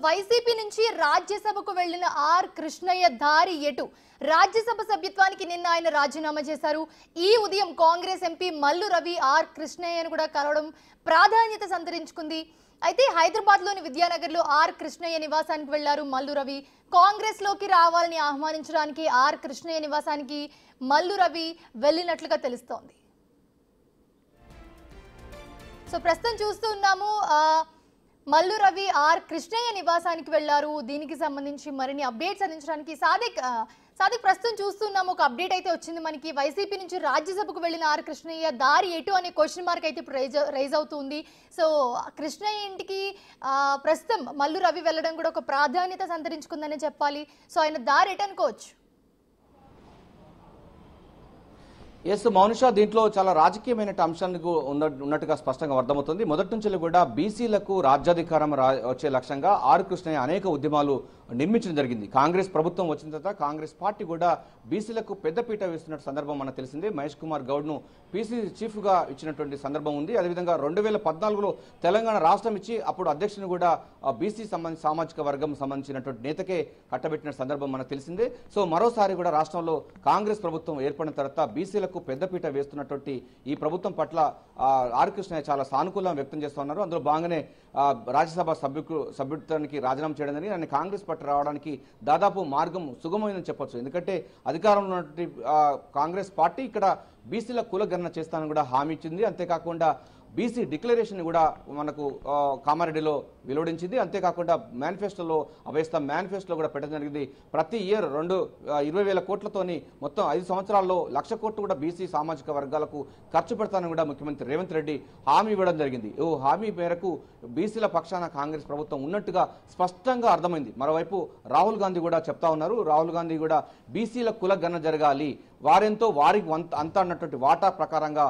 YCP నుంచి రాజ్యసభకు వెళ్లిన ఆర్ కృష్ణయ్య దారి ఎటు? రాజ్యసభ సభ్యత్వానికి నిన్న ఆయన రాజీనామా చేశారు. ఈ ఉదయం కాంగ్రెస్ ఎంపీ మల్లు రవి ఆర్ కృష్ణయ్యను కూడా కలవడం ప్రాధాన్యత సంతరించుకుంది. అయితే హైదరాబాద్ లోని విద్యానగర్ లో ఆర్ కృష్ణయ్య నివాసానికి వెళ్లారు మల్లు రవి. కాంగ్రెస్ లోకి రావాలని ఆహ్వానించడానికి ఆర్ కృష్ణయ్య నివాసానికి మల్లు రవి వెళ్ళినట్లుగా తెలుస్తోంది. సో ప్రస్తుతం చూస్తూ ఉన్నాము మల్లు రవి ఆర్ కృష్ణయ్య నివాసానికి వెళ్లారు. దీనికి సంబంధించి మరిన్ని అప్డేట్స్ అందించడానికి సాదిక్ ప్రస్తుతం చూస్తున్నాము. ఒక అప్డేట్ అయితే వచ్చింది మనకి. వైసీపీ నుంచి రాజ్యసభకు వెళ్లిన ఆర్ కృష్ణయ్య దారి ఎటు అనే క్వశ్చన్ మార్క్ అయితే ఇప్పుడు రైజ్ అవుతుంది. సో కృష్ణయ్య ఇంటికి ప్రస్తుతం మల్లు రవి వెళ్ళడం కూడా ఒక ప్రాధాన్యత సంతరించుకుందని చెప్పాలి. సో ఆయన దారి ఎటు అనుకోవచ్చు? ఎస్ మౌనిషా, దీంట్లో చాలా రాజకీయమైన అంశాలకు ఉన్నట్టుగా స్పష్టంగా అర్థమవుతుంది. మొదటి నుంచి కూడా బీసీలకు రాజ్యాధికారం వచ్చే లక్ష్యంగా ఆర్ కృష్ణయ్య అనేక ఉద్యమాలు నిర్మించడం జరిగింది. కాంగ్రెస్ ప్రభుత్వం వచ్చిన తర్వాత కాంగ్రెస్ పార్టీ కూడా బీసీలకు పెద్దపీట వేస్తున్న సందర్భం మనకు తెలిసిందే. మహేష్ కుమార్ గౌడ్ను పీసీ చీఫ్గా ఇచ్చినటువంటి సందర్భం ఉంది. అదేవిధంగా 2014లో తెలంగాణ రాష్ట్రం ఇచ్చి అప్పుడు అధ్యక్షుని కూడా బీసీ సామాజిక వర్గం సంబంధించినటువంటి నేతకే కట్టబెట్టిన సందర్భం మనకు తెలిసిందే. సో మరోసారి కూడా రాష్ట్రంలో కాంగ్రెస్ ప్రభుత్వం ఏర్పడిన తర్వాత బీసీలకు పెద్దపీట వేస్తున్నటువంటి ఈ ప్రభుత్వం పట్ల ఆర్ కృష్ణయ్య చాలా సానుకూలం వ్యక్తం చేస్తున్నారు. అందులో భాగంగానే రాజ్యసభ సభ్యత్వానికి రాజీనామా చేయడం జరిగింది. ఆయన కాంగ్రెస్ పార్టీ రావడానికి దాదాపు మార్గం సుగమైందని చెప్పొచ్చు. ఎందుకంటే అధికారంలో ఉన్నటువంటి కాంగ్రెస్ పార్టీ ఇక్కడ బీసీల కులగణన చేస్తానని కూడా హామీ ఇచ్చింది. అంతేకాకుండా బీసీ డిక్లరేషన్ కూడా మనకు కామారెడ్డిలో వెలువడించింది. అంతేకాకుండా మేనిఫెస్టోలో మేనిఫెస్టోలో కూడా పెట్టడం జరిగింది. ప్రతి ఇయర్ 20,000 కోట్లతోని మొత్తం 5 సంవత్సరాల్లో 1,00,000 కోట్లు కూడా బీసీ సామాజిక వర్గాలకు ఖర్చు పెడతానని కూడా ముఖ్యమంత్రి రేవంత్ రెడ్డి హామీ ఇవ్వడం జరిగింది. ఓ హామీ మేరకు బీసీల పక్షాన కాంగ్రెస్ ప్రభుత్వం ఉన్నట్టుగా స్పష్టంగా అర్థమైంది. మరోవైపు రాహుల్ గాంధీ కూడా చెప్తా ఉన్నారు. రాహుల్ గాంధీ కూడా బీసీల కులగణన జరగాలి, వారెంతో వారికి అంత అన్నటువంటి వాటా ప్రకారంగా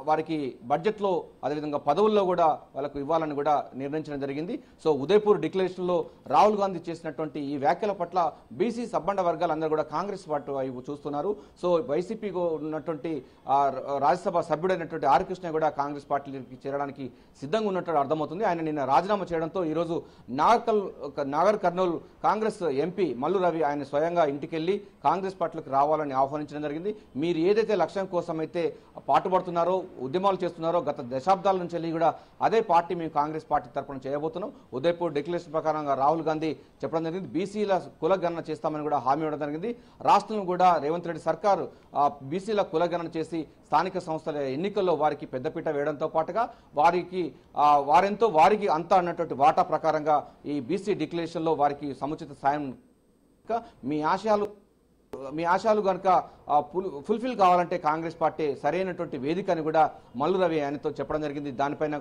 వారికి బడ్జెట్లో అదేవిధంగా పదవుల్లో కూడా వాళ్ళకు ఇవ్వాలని కూడా నిర్ణయించడం జరిగింది. సో ఉదయపూర్ డిక్లరేషన్లో రాహుల్ గాంధీ చేసినటువంటి ఈ వ్యాఖ్యల పట్ల బీసీ సబ్బండ వర్గాలందరూ కూడా కాంగ్రెస్ పార్టీ వైపు చూస్తున్నారు. సో వైసీపీ ఉన్నటువంటి రాజ్యసభ సభ్యుడైనటువంటి ఆర్ కృష్ణ కూడా కాంగ్రెస్ పార్టీకి చేరడానికి సిద్ధంగా ఉన్నట్టు అర్థమవుతుంది. ఆయన నిన్న రాజీనామా చేయడంతో ఈరోజు నాగర్ కర్నూలు కాంగ్రెస్ ఎంపీ మల్లు రవి ఆయన స్వయంగా ఇంటికెళ్లి కాంగ్రెస్ పార్టీలకు రావాలని ఆహ్వానించడం జరిగింది. మీరు ఏదైతే లక్ష్యం కోసం అయితే పాటుపడుతున్నారో ఉద్యమాలు చేస్తున్నారో గత దశాబ్దాల నుంచి వెళ్ళి కూడా అదే పార్టీ మేము కాంగ్రెస్ పార్టీ తరఫున చేయబోతున్నాం. ఉదయపూర్ డిక్లరేషన్ ప్రకారంగా రాహుల్ గాంధీ చెప్పడం జరిగింది. బీసీల కులగణన చేస్తామని కూడా హామీ ఇవ్వడం జరిగింది. రాష్ట్రంలో కూడా రేవంత్ రెడ్డి సర్కారు బీసీల కులగణన చేసి స్థానిక సంస్థల ఎన్నికల్లో వారికి పెద్దపీట వేయడంతో పాటుగా వారెంతో వారికి అంతా అన్నటువంటి వాటా ప్రకారంగా ఈ బీసీ డిక్లరేషన్లో వారికి సముచిత సాయం మీ ఆశయాలు కనుక ఫుల్ఫిల్ కావాలంటే కాంగ్రెస్ పార్టీ సరైనటువంటి వేదిక అని కూడా మల్లు రవి ఆయనతో చెప్పడం జరిగింది. దానిపైన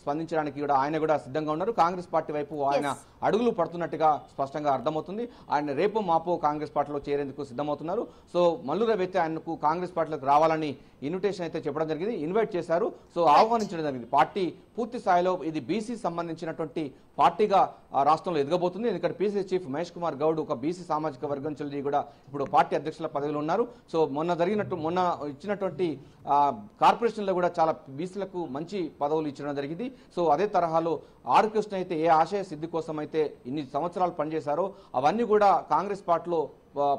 స్పందించడానికి కూడా ఆయన కూడా సిద్ధంగా ఉన్నారు. కాంగ్రెస్ పార్టీ వైపు ఆయన అడుగులు పడుతున్నట్టుగా స్పష్టంగా అర్థమవుతుంది. ఆయన రేపు మాపో కాంగ్రెస్ పార్టీలో చేరేందుకు సిద్ధమవుతున్నారు. సో మల్లు రవి అయితే ఆయనకు కాంగ్రెస్ పార్టీలోకి రావాలని ఇన్విటేషన్ అయితే చెప్పడం జరిగింది, ఇన్వైట్ చేశారు. సో ఆహ్వానించడం జరిగింది. పార్టీ పూర్తి స్థాయిలో ఇది బీసీ సంబంధించినటువంటి పార్టీగా రాష్ట్రంలో ఎదగబోతుంది. ఎందుకంటే పీసీ చీఫ్ మహేష్ కుమార్ గౌడ్ ఒక బీసీ సామాజిక వర్గం చెల్లి కూడా ఇప్పుడు పార్టీ అధ్యక్షుల పదవిలో ఉన్నారు. సో మొన్న ఇచ్చినటువంటి కార్పొరేషన్లో కూడా చాలా బీసీలకు మంచి పదవులు ఇచ్చడం జరిగింది. సో అదే తరహాలో ఆర్ కృష్ణ అయితే ఏ ఆశయ సిద్ధి కోసం అయితే ఇన్ని సంవత్సరాలు పనిచేశారో అవన్నీ కూడా కాంగ్రెస్ పార్టీలో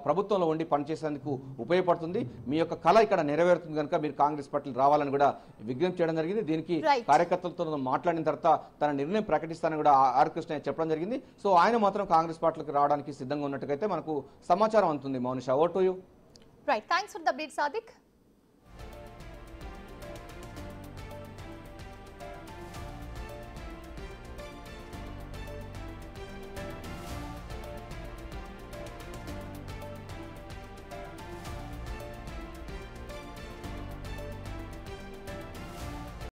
ప్రభుత్వంలో ఉండి పనిచేసేందుకు ఉపయోగపడుతుంది. మీ యొక్క కళ ఇక్కడ నెరవేరుతుంది కనుక మీరు కాంగ్రెస్ పార్టీలు రావాలని కూడా విజ్ఞప్తి చేయడం జరిగింది. దీనికి కార్యకర్తలతో మాట్లాడిన తర్వాత తన నిర్ణయం ప్రకటిస్తానని కూడా ఆర్ కృష్ణ చెప్పడం జరిగింది. సో ఆయన మాత్రం కాంగ్రెస్ పార్టీలకు రావడానికి సిద్ధంగా ఉన్నట్టుగా మనకు సమాచారం అందుతుంది. Mounisha, over to you. Right, thanks for the update Sadiq.